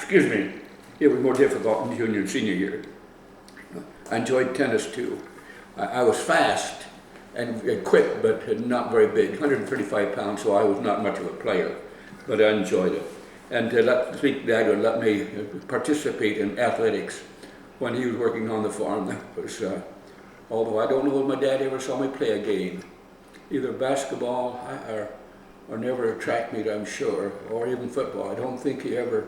excuse me, it was more difficult in junior and senior year. I enjoyed tennis too. I was fast and quick, but not very big, 135 pounds, so I was not much of a player, but I enjoyed it. And Dad would let me participate in athletics when he was working on the farm. That was, although I don't know if my dad ever saw me play a game, either basketball or never track meet, I'm sure, or even football. I don't think he ever,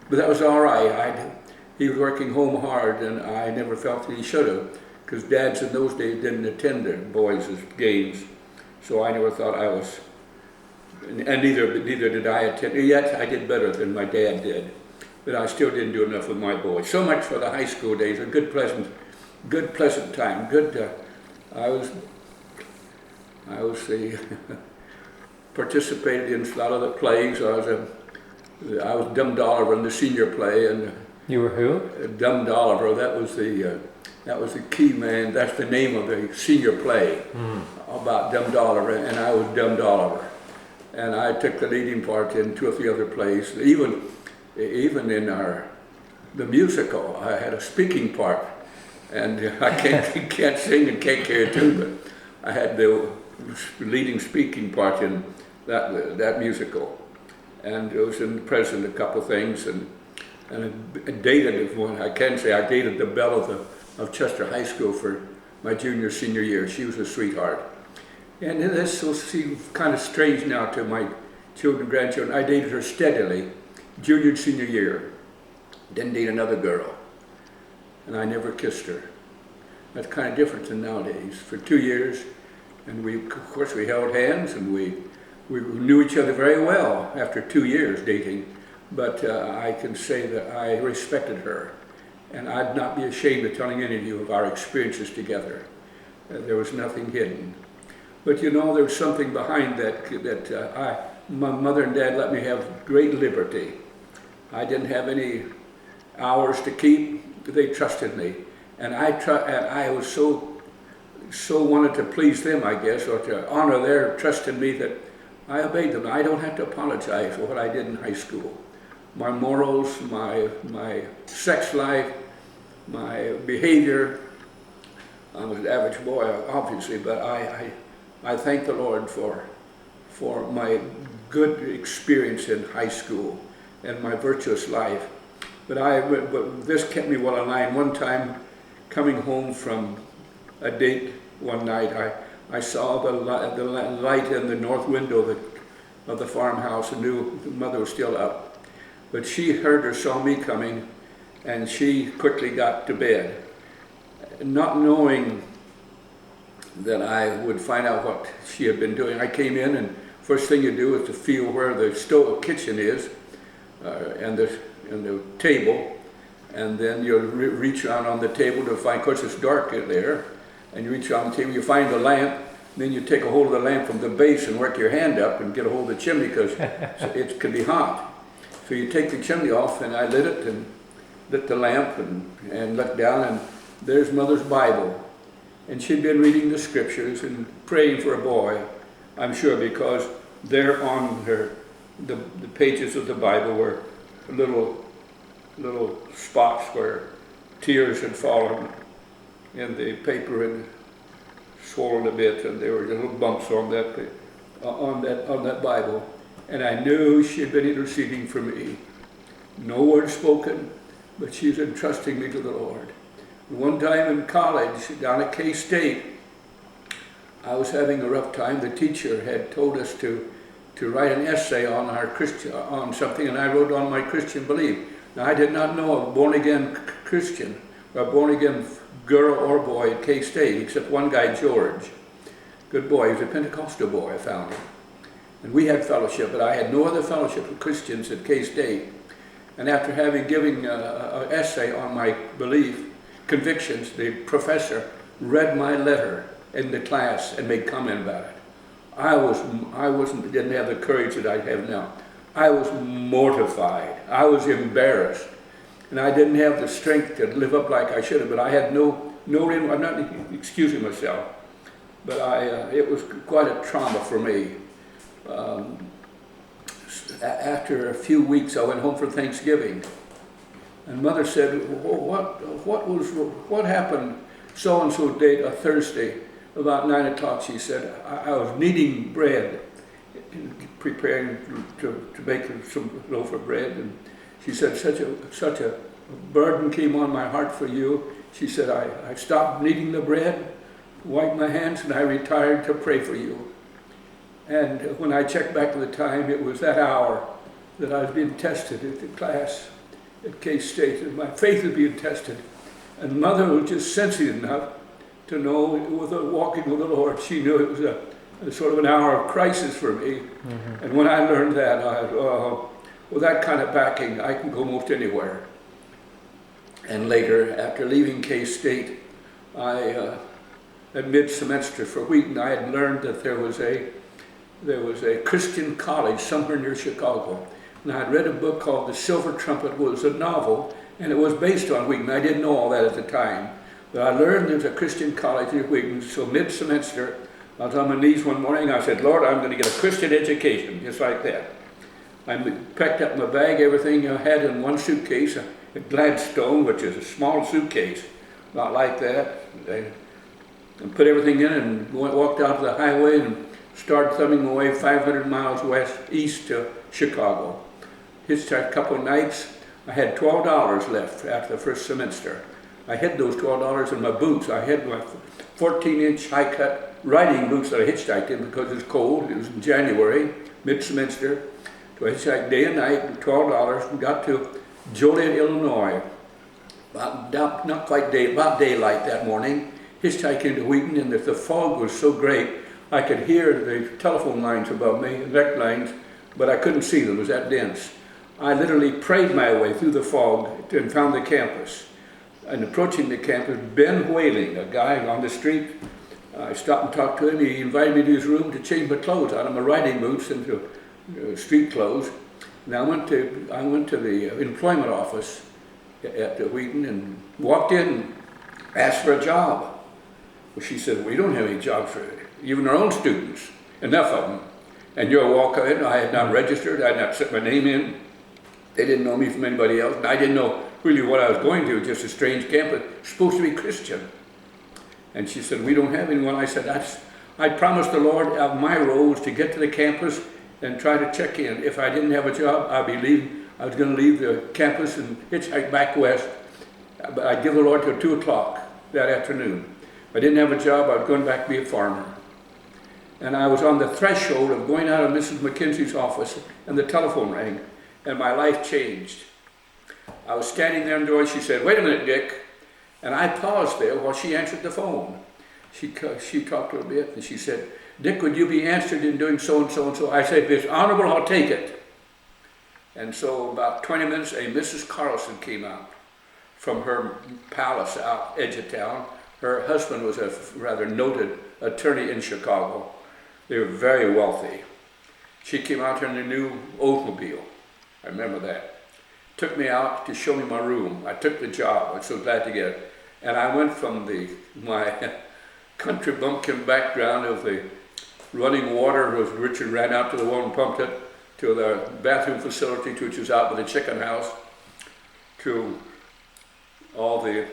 but that was all right. He was working home hard, and I never felt that he should have, because dads in those days didn't attend their boys' games, so I never thought I was, and neither did I attend. Yet I did better than my dad did, but I still didn't do enough with my boys. So much for the high school days. A good pleasant time. I was the participated in a lot of the plays. I was Dumb Dolliver in the senior play, and you were who? Dumb Dolliver. That was the key man. That's the name of the senior play about Dumb Dolliver, and I was Dumb Dolliver, and I took the leading part in 2 or 3 other plays. Even in the musical, I had a speaking part, and I can't sing and can't carry a tune, but I had the leading speaking part in that musical, and it was in the present a couple of things, and I dated one. I can say I dated the belle of Chester High School for my junior senior year. She was a sweetheart, and this will seem kind of strange now to my children and grandchildren. I dated her steadily, junior and senior year. Didn't date another girl, and I never kissed her. That's kind of different than nowadays. For 2 years, and of course we held hands, and we knew each other very well after 2 years dating, but I can say that I respected her, and I'd not be ashamed of telling any of you of our experiences together. There was nothing hidden. But you know, there was something behind that, my mother and dad let me have great liberty. I didn't have any hours to keep. They trusted me, and I was so wanted to please them, I guess, or to honor their trust in me, that I obeyed them. I don't have to apologize for what I did in high school. My morals, my sex life, my behavior. I was an average boy, obviously, but I thank the Lord for my good experience in high school and my virtuous life. But this kept me well in line. One time, coming home from a date one night, I saw the light in the north window of the farmhouse and knew the mother was still up. But she heard or saw me coming, and she quickly got to bed, not knowing that I would find out what she had been doing. I came in, and first thing you do is to feel where the kitchen is, and the table, and then you reach around on the table to find, of course it's dark there, and you reach around the table, you find the lamp, then you take a hold of the lamp from the base and work your hand up and get a hold of the chimney, because it can be hot. So you take the chimney off, and I lit it and lit the lamp and looked down, and there's Mother's Bible. And she'd been reading the scriptures and praying for a boy, I'm sure, because there on the pages of the Bible were little spots where tears had fallen in the paper and swollen a bit, and there were little bumps on that Bible. And I knew she had been interceding for me. No word spoken, but she's entrusting me to the Lord. One time in college, down at K-State, I was having a rough time. The teacher had told us to write an essay on something, and I wrote on my Christian belief. Now, I did not know a born-again Christian, or a born-again girl or boy at K-State, except one guy, George. Good boy. He was a Pentecostal boy, I found him. And we had fellowship, but I had no other fellowship with Christians at K-State. And after giving an essay on my belief, convictions, the professor read my letter in the class and made comment about it. I didn't have the courage that I have now. I was mortified. I was embarrassed. And I didn't have the strength to live up like I should have, but I had I'm not excusing myself, but it was quite a trauma for me. After a few weeks, I went home for Thanksgiving, And Mother said, what happened so-and-so date, a Thursday, about 9 o'clock? She said, I was kneading bread, preparing to make some loaf of bread. And she said, such a burden came on my heart for you. She said, I stopped kneading the bread, wiped my hands, and I retired to pray for you. And when I checked back at the time, it was that hour that I was being tested at the class at K-State, and my faith was being tested. And Mother was just sensitive enough to know, with her walking with the Lord, she knew it was a sort of an hour of crisis for me. Mm-hmm. And when I learned that, I thought, with that kind of backing, I can go most anywhere. And later, after leaving K-State, at mid-semester for Wheaton, I had learned that there was a Christian college somewhere near Chicago. And I had read a book called The Silver Trumpet. It was a novel, and it was based on Wheaton. I didn't know all that at the time. But I learned there was a Christian college near Wheaton. So mid-semester, I was on my knees one morning. I said, Lord, I'm going to get a Christian education, just like that. I packed up my bag, everything I had in one suitcase, a Gladstone, which is a small suitcase, not like that. And put everything in and walked out to the highway and started thumbing my way 500 miles east to Chicago. Hitchhiked a couple of nights. I had $12 left after the first semester. I hid those $12 in my boots. I had my 14-inch high-cut riding boots that I hitchhiked in because it was cold. It was in January, mid-semester. So I hitchhiked day and night, $12, and got to Joliet, Illinois. Not quite about daylight that morning. Hitchhiking into Wheaton, and the fog was so great, I could hear the telephone lines above me, electric lines, but I couldn't see them. It was that dense. I literally prayed my way through the fog and found the campus. And approaching the campus, Ben Whaling, a guy on the street, I stopped and talked to him. He invited me to his room to change my clothes out of my riding boots into street clothes. And I went to the employment office at Wheaton and walked in and asked for a job. Well, she said, we don't have any jobs for even our own students, enough of them. And you'll walk in. I had not registered. I had not set my name in. They didn't know me from anybody else. And I didn't know really what I was going to, just a strange campus, supposed to be Christian. And she said, we don't have anyone. I said, I promised the Lord my role was to get to the campus and try to check in. If I didn't have a job, I was going to leave the campus and hitchhike back west. But I'd give the Lord till 2 o'clock that afternoon. If I didn't have a job, I was going back to be a farmer. And I was on the threshold of going out of Mrs. McKenzie's office, and the telephone rang, and my life changed. I was standing there in the door, and she said, wait a minute, Dick. And I paused there while she answered the phone. She talked a little bit, and she said, Dick, would you be interested in doing so and so and so? I said, if it's honorable, I'll take it. And so about 20 minutes, a Mrs. Carlson came out from her palace out edge of town. Her husband was a rather noted attorney in Chicago. They were very wealthy. She came out in a new Oldsmobile. I remember that. Took me out to show me my room. I took the job. I was so glad to get it. And I went from my country bumpkin background of the running water, as Richard ran out to the wall and pumped it, to the bathroom facility, which was out by the chicken house, to all the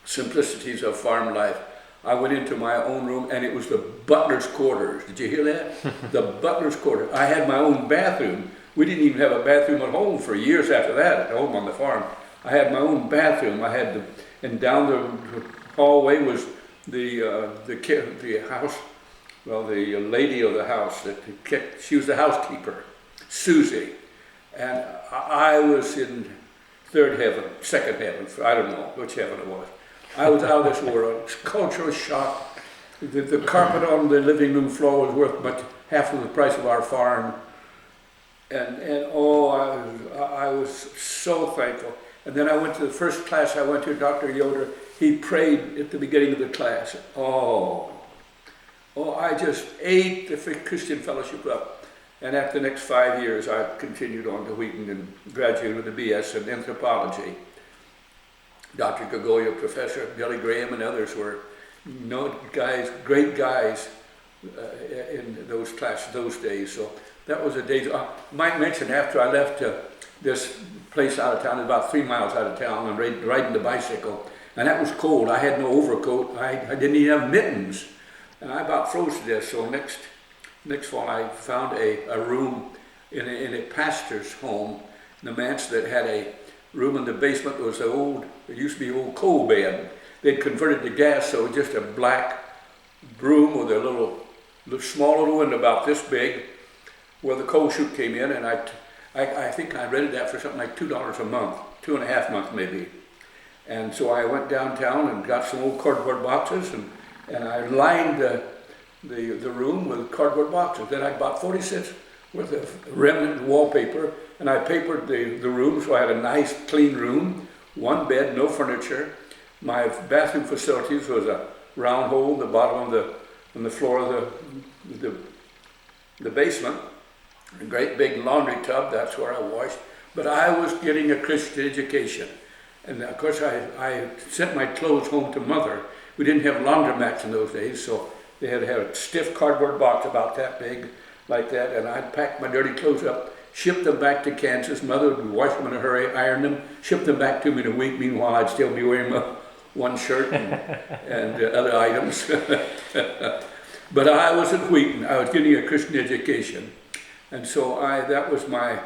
simplicities of farm life. I went into my own room, and it was the butler's quarters. Did you hear that? The butler's quarters. I had my own bathroom. We didn't even have a bathroom at home for years after that, at home on the farm. I had my own bathroom. And down the hallway was the house, well, the lady of the house, she was the housekeeper, Susie. And I was in third heaven, second heaven, I don't know which heaven it was. I was out of this world. Cultural shock. The carpet on the living room floor was worth half of the price of our farm. And I was so thankful. And then I went to the first class I went to, Dr. Yoder. He prayed at the beginning of the class. I just ate the Christian fellowship up. And after the next 5 years, I continued on to Wheaton and graduated with a BS in anthropology. Dr. Gogoya, Professor Billy Graham, and others were great guys in those classes, those days. So that was a day. I might mention after I left this place out of town, about 3 miles out of town, and riding the bicycle. And that was cold. I had no overcoat. I didn't even have mittens. And I about froze to death. So next fall, I found a room in a pastor's home, in the manse, that had a room in the basement. It was it used to be an old coal bed. They'd converted to gas, so it was just a black room with a little small little window about this big, where the coal chute came in. And I think I rented that for something like $2 a month, 2.5 months maybe. And so I went downtown and got some old cardboard boxes, and I lined the room with cardboard boxes. Then I bought 40 cents worth of remnant wallpaper, and I papered the room, so I had a nice clean room, one bed, no furniture. My bathroom facilities was a round hole in the bottom on the floor of the basement, a great big laundry tub. That's where I washed. But I was getting a Christian education. And of course I sent my clothes home to Mother. We didn't have laundromats in those days, so they had to have a stiff cardboard box about that big, like that, and I'd pack my dirty clothes up, ship them back to Kansas. Mother would wash them in a hurry, iron them, ship them back to me in a week. Meanwhile, I'd still be wearing my one shirt and other items. But I was at Wheaton. I was getting a Christian education. And so that was my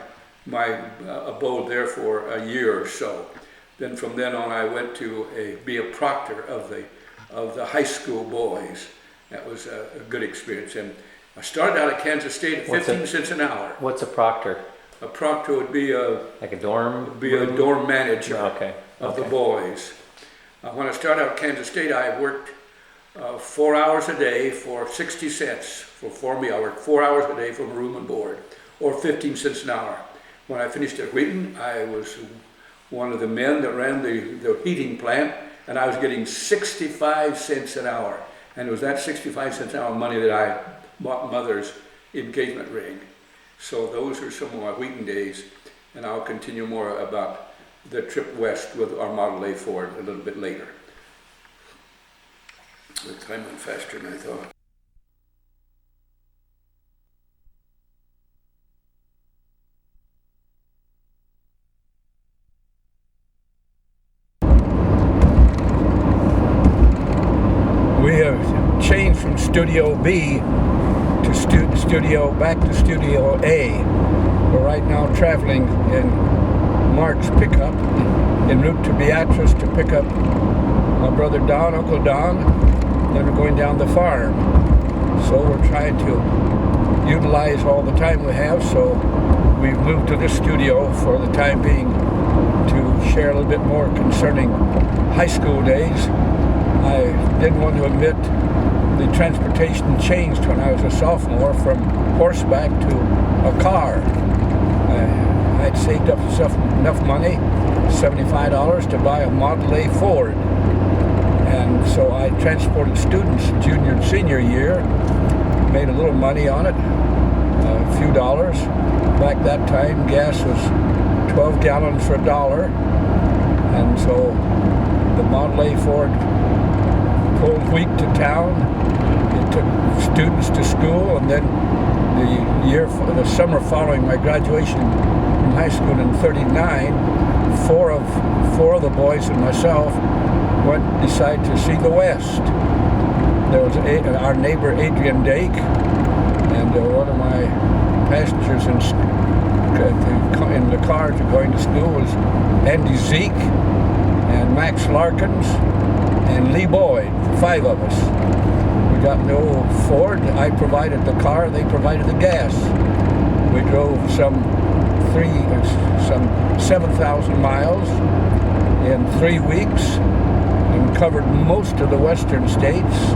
abode there for a year or so. Then from then on, I went to be a proctor of the high school boys. That was a good experience. And I started out at Kansas State at 15 cents an hour. What's a proctor? A proctor would be like a dorm? Would be a dorm manager of the Okay. boys. When I started out at Kansas State, I worked 4 hours a day for 60 cents for 4 meals. I worked 4 hours a day for room and board, or 15 cents an hour. When I finished at Wheaton, I was one of the men that ran the heating plant, and I was getting 65 cents an hour. And it was that 65 cents an hour money that I bought Mother's engagement ring. So those are some of my Wheaton days, and I'll continue more about the trip west with our Model A Ford a little bit later. The time went faster than I thought. We have changed from Studio B to back to Studio A. We're right now traveling in Mark's pickup en route to Beatrice to pick up my brother Don, Uncle Don. Then we're going down the farm. So we're trying to utilize all the time we have, so we've moved to this studio for the time being to share a little bit more concerning high school days. I didn't want to admit the transportation changed when I was a sophomore from horseback to a car. I'd saved up enough money, $75, to buy a Model A Ford. And so I transported students junior and senior year, made a little money on it, a few dollars. Back that time, gas was 12 gallons for $1. And so the Model A Ford pulled wheat to town. It took students to school, and then the summer following my graduation from high school in '39, four of the boys and myself decided to see the West. There was our neighbor Adrian Dake, and one of my passengers in the car going to school was Andy Zeke and Max Larkins and Lee Boyd, 5 of us. We got in the old Ford. I provided the car, they provided the gas. We drove some 7,000 miles in 3 weeks and covered most of the western states.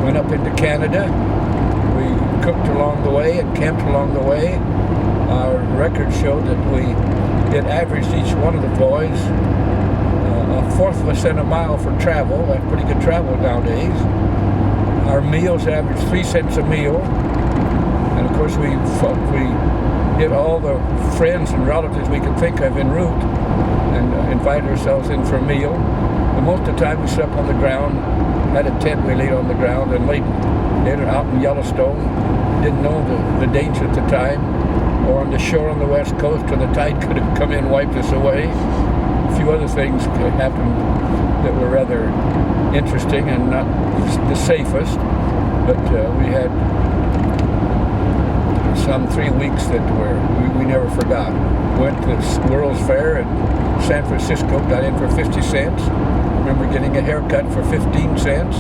Went up into Canada. We cooked along the way and camped along the way. Our records showed that it averaged each one of the boys a fourth of a cent a mile for travel. That's pretty good travel nowadays. Our meals averaged 3 cents a meal. And of course we get all the friends and relatives we could think of en route and invited ourselves in for a meal. And most of the time we slept on the ground, had a tent we laid on the ground, and laid dinner out in Yellowstone. Didn't know the danger at the time. or on the shore on the west coast, or the tide could have come in and wiped us away. A few other things could happen that were rather interesting and not the safest, but we had some 3 weeks that we never forgot. Went to the World's Fair in San Francisco, got in for 50 cents. Remember getting a haircut for 15 cents.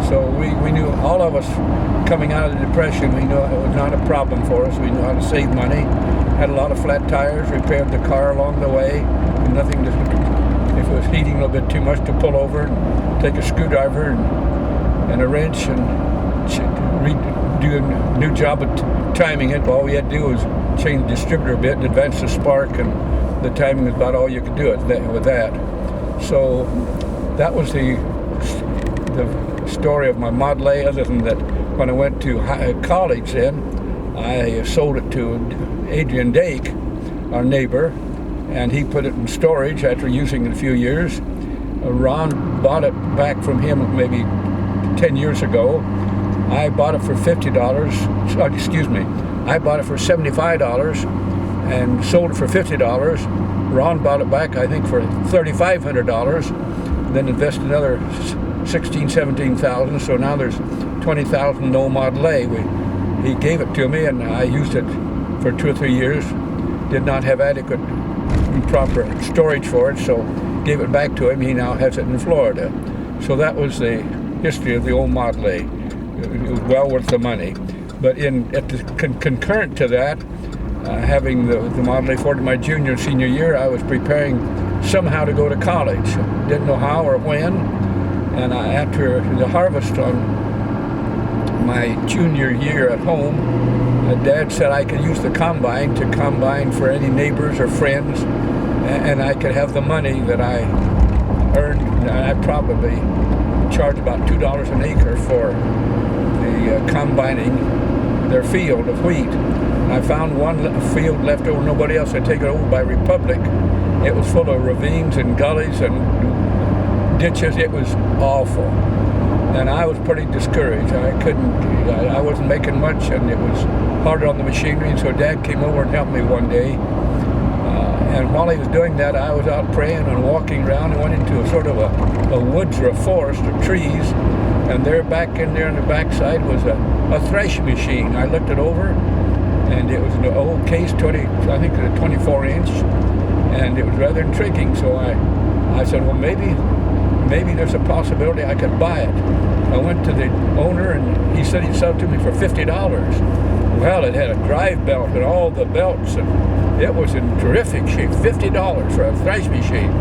So we knew, all of us coming out of the Depression, we knew it was not a problem for us. We knew how to save money. Had a lot of flat tires, repaired the car along the way. Nothing to, if it was heating a little bit too much, to pull over and take a screwdriver and a wrench and do a new job of timing it. All we had to do was change the distributor a bit and advance the spark, and the timing was about all you could do with that. So that was the story of my Model A, other than that when I went to college then, I sold it to Adrian Dake, our neighbor, and he put it in storage after using it a few years. Ron bought it back from him maybe 10 years ago. I bought it for $50, excuse me, I bought it for $75 and sold it for $50. Ron bought it back, I think, for $3,500, then invested another $17,000, so now there's $20,000 no Model A. He gave it to me and I used it for 2 or 3 years, did not have adequate and proper storage for it, so gave it back to him. He now has it in Florida. So that was the history of the old Model A. It was well worth the money. But concurrent to that, having the Model A Ford in my junior and senior year, I was preparing somehow to go to college. Didn't know how or when. And after the harvest on my junior year at home, Dad said I could use the combine to combine for any neighbors or friends, and I could have the money that I earned. I probably charged about $2 an acre for the combining their field of wheat. I found one field left over, nobody else had taken it over, by Republic. It was full of ravines and gullies and ditches. It was awful. And I was pretty discouraged. I wasn't making much, and it was harder on the machinery. And so Dad came over and helped me one day. And while he was doing that, I was out praying and walking around and went into a sort of a woods or a forest of trees. And there, back in there on the backside, was a threshing machine. I looked it over, and it was an old case, 20, I think a 24-inch, and it was rather intriguing. So I said, well, maybe there's a possibility I could buy it. I went to the owner, and he said he'd sell it to me for $50. Well, it had a drive belt and all the belts, and it was in terrific shape. $50 for a thresh machine.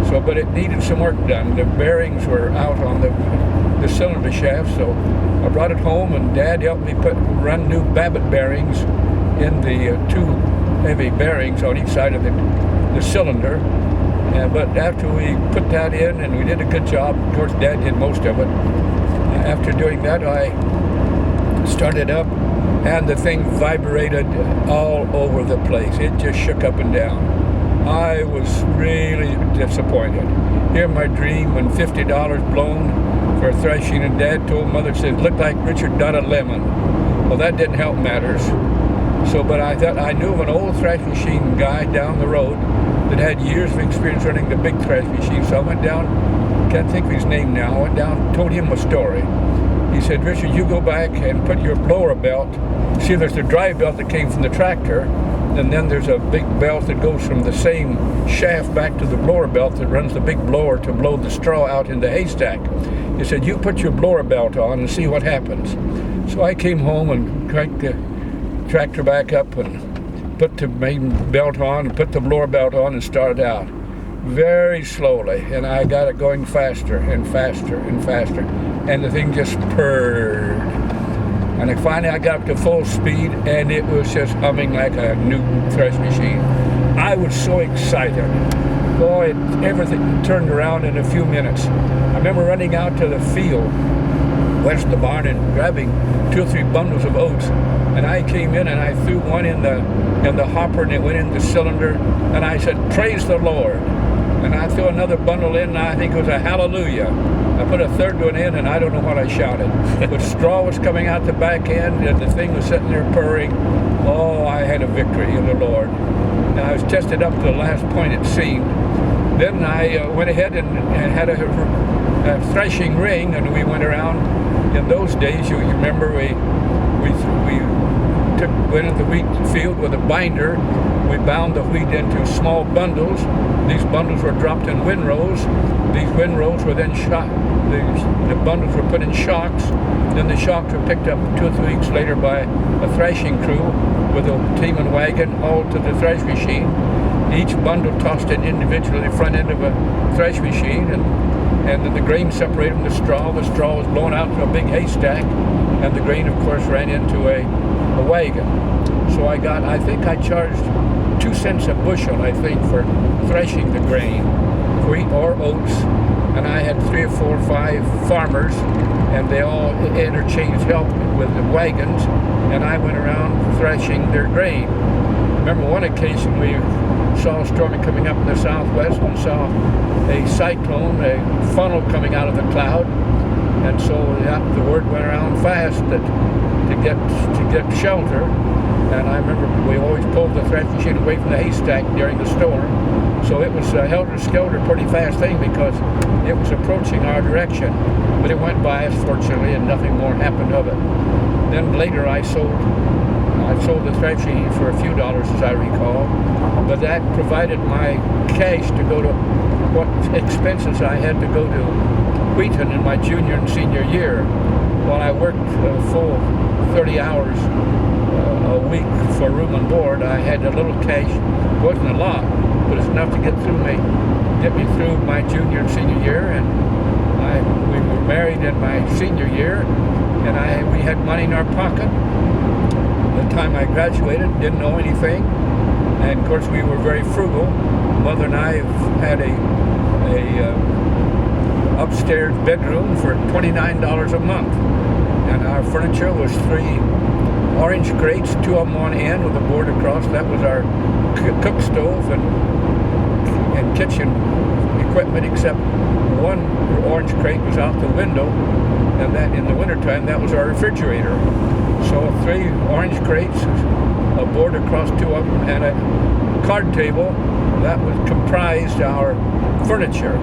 So, but it needed some work done. The bearings were out on the cylinder shaft, so I brought it home, and Dad helped me run new Babbitt bearings in the 2 heavy bearings on each side of the cylinder. But after we put that in, and we did a good job, of course Dad did most of it. After doing that, I started up, and the thing vibrated all over the place. It just shook up and down. I was really disappointed. Here in my dream, when $50 blown for threshing, and Dad told Mother, said, looked like Richard got a lemon. Well, that didn't help matters. So, but I thought I knew of an old thresh machine guy down the road that had years of experience running the big thresh machine. So I went down, can't think of his name now, I went down, told him a story. He said, Richard, you go back and put your blower belt, see, there's the drive belt that came from the tractor, and then there's a big belt that goes from the same shaft back to the blower belt that runs the big blower to blow the straw out in the haystack. He said, you put your blower belt on and see what happens. So I came home and cranked the tractor back up and put the main belt on and put the blower belt on and started out very slowly, and I got it going faster and faster and faster, and the thing just purred. And finally I got up to full speed, and it was just humming like a new thresh machine. I was so excited. Boy, everything turned around in a few minutes. I remember running out to the field west of the barn and grabbing 2 or 3 bundles of oats, and I came in and I threw one in the hopper, and it went in the cylinder, and I said, praise the Lord. And I threw another bundle in, and I think it was a hallelujah. I put a third one in, and I don't know what I shouted. But straw was coming out the back end, and the thing was sitting there purring. oh, I had a victory in the Lord. And I was tested up to the last point it seemed. Then I went ahead and had a threshing ring, and we went around. In those days, you remember, we went into the wheat field with a binder. We bound the wheat into small bundles. These bundles were dropped in windrows. These windrows were then shot. The bundles were put in shocks. Then the shocks were picked up 2 or 3 weeks later by a threshing crew with a team and wagon hauled to the thresh machine. Each bundle tossed in individually the front end of a thresh machine, and then the grain separated from the straw. The straw was blown out to a big haystack, and the grain, of course, ran into a wagon. So I think I charged 2 cents a bushel, I think, for threshing the grain, wheat or oats. And I had 3 or 4 or 5 farmers, and they all interchanged help with the wagons, and I went around threshing their grain. Remember one occasion we saw a storm coming up in the southwest and saw a cyclone, a funnel coming out of the cloud, and so the word went around fast that to get shelter. And I remember we always pulled the thresh machine away from the haystack during the storm, so it was a helter-skelter, pretty fast thing because it was approaching our direction. But it went by us, fortunately, and nothing more happened of it. Then later I sold the thresh machine for a few dollars, as I recall, but that provided my cash to go to what expenses I had to go to Wheaton in my junior and senior year. While I worked full 30 hours a week for room and board, I had a little cash. It wasn't a lot, but it's enough to get me through my junior and senior year. And we were married in my senior year, and we had money in our pocket. The time I graduated, didn't know anything, and of course we were very frugal. Mother and I had a upstairs bedroom for $29 a month, and our furniture was 3 orange crates, 2 of them on end with a board across. That was our cook stove and kitchen equipment, except one orange crate was out the window, and that in the wintertime that was our refrigerator. So 3 orange crates, a board across 2 of them, and a card table that was comprised our furniture,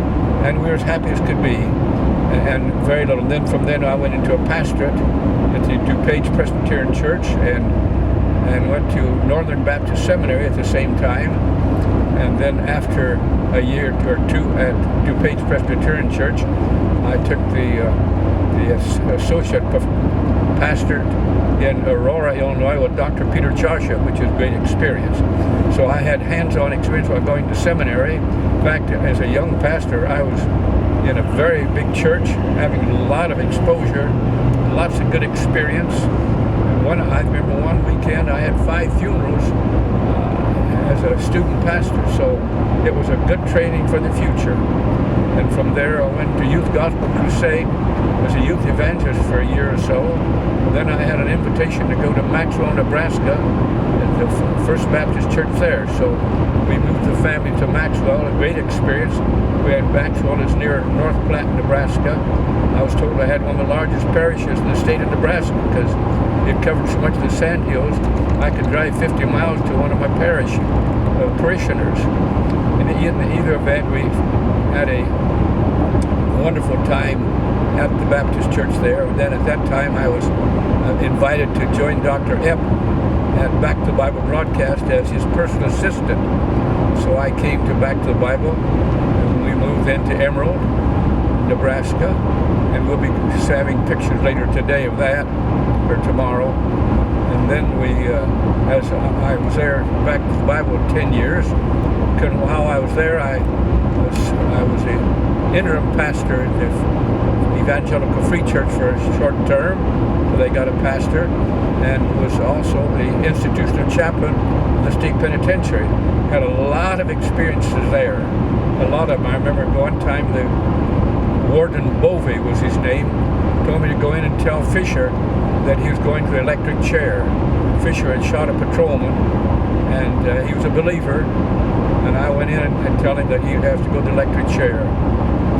and we were as happy as could be, and very little. Then from then I went into a pastorate at the DuPage Presbyterian Church and went to Northern Baptist Seminary at the same time. And then after a year or 2 at DuPage Presbyterian Church, I took the associate pastor in Aurora, Illinois with Dr. Peter Charsha, which is a great experience. So I had hands-on experience while going to seminary. In fact, as a young pastor, I was in a very big church, having a lot of exposure, lots of good experience. And I remember one weekend I had 5 funerals as a student pastor, so it was a good training for the future. And from there I went to Youth Gospel Crusade as a youth evangelist for a year or so. Then I had an invitation to go to Maxwell, Nebraska, at the First Baptist Church there. So we moved the family to Maxwell, a great experience. We had Maxwell is near North Platte, Nebraska. I was told I had one of the largest parishes in the state of Nebraska because it covered so much of the sand hills. I could drive 50 miles to one of my parishioners. In either event, we had a wonderful time at the Baptist church there. And then at that time I was invited to join Dr. Epp at Back to the Bible broadcast as his personal assistant. So I came to Back to the Bible, and we moved then to Emerald, Nebraska, and we'll be having pictures later today of that, or tomorrow. And then as I was there Back to the Bible 10 years. While I was there, I was an interim pastor at the Evangelical Free Church for a short term. So they got a pastor, and was also the institutional chaplain of the state penitentiary. Had a lot of experiences there. A lot of them. I remember one time the warden Bovey was his name, told me to go in and tell Fisher that he was going to the electric chair. Fisher had shot a patrolman, and he was a believer, and I went in and tell him that he has to go to the electric chair.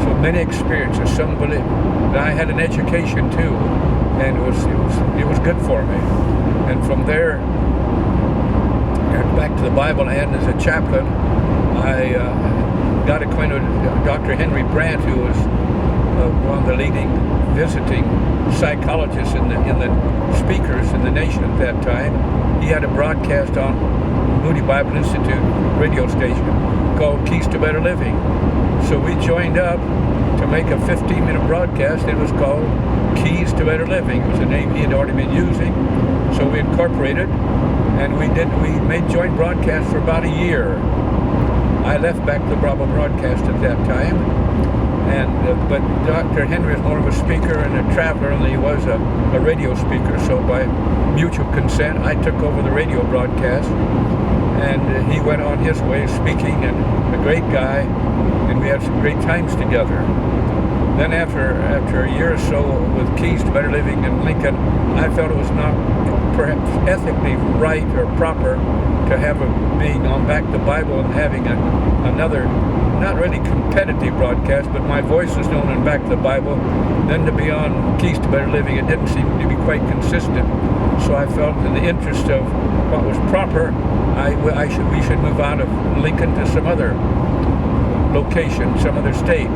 So many experiences. Some believe. And I had an education too, and it was good for me. And from there, back to the Bible, and as a chaplain, I got acquainted with Dr. Henry Brandt, who was one of the leading visiting psychologists in the speakers in the nation at that time. He had a broadcast on Moody Bible Institute radio station called Keys to Better Living. So we joined up to make a 15-minute broadcast. It was called Keys to Better Living. It was a name he had already been using. So we incorporated, and we made joint broadcasts for about a year. I left back to the Bravo broadcast at that time, and but Dr. Henry is more of a speaker and a traveler than he was a radio speaker. So by mutual consent, I took over the radio broadcast, and he went on his way speaking, and a great guy, and we had some great times together. Then after a year or so with Keys to Better Living in Lincoln, I felt it was not perhaps ethically right or proper to have being on Back to the Bible and having another, not really competitive broadcast, but my voice is known in Back to the Bible. Then to be on Keys to Better Living, it didn't seem to be quite consistent. So I felt in the interest of what was proper, we should move out of Lincoln to some other location, some other state.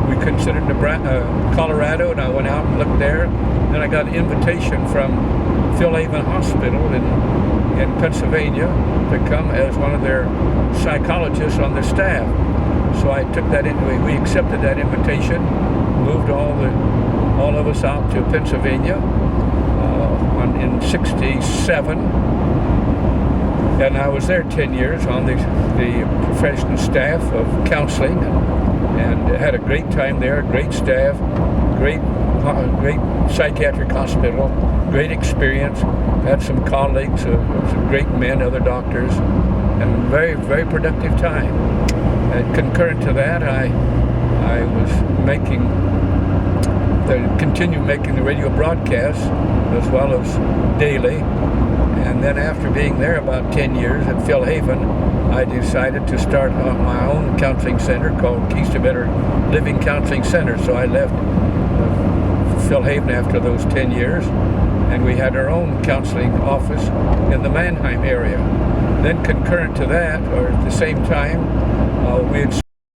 We considered Colorado, and I went out and looked there. Then I got an invitation from Phil Haven Hospital in Pennsylvania to come as one of their psychologists on their staff. So I took that we accepted that invitation, moved all of us out to Pennsylvania in '67, and I was there 10 years on the professional staff of counseling, and had a great time there. Great staff, great psychiatric hospital, great experience. Had some colleagues, some great men, other doctors, and very, very productive time. And concurrent to that, I was continue making the radio broadcasts as well as daily. And then after being there about 10 years at Phil Haven, I decided to start my own counseling center called Keys to Better Living Counseling Center. So I left Phil Haven after those 10 years, and we had our own counseling office in the Mannheim area. Then concurrent to that, or at the same time, we had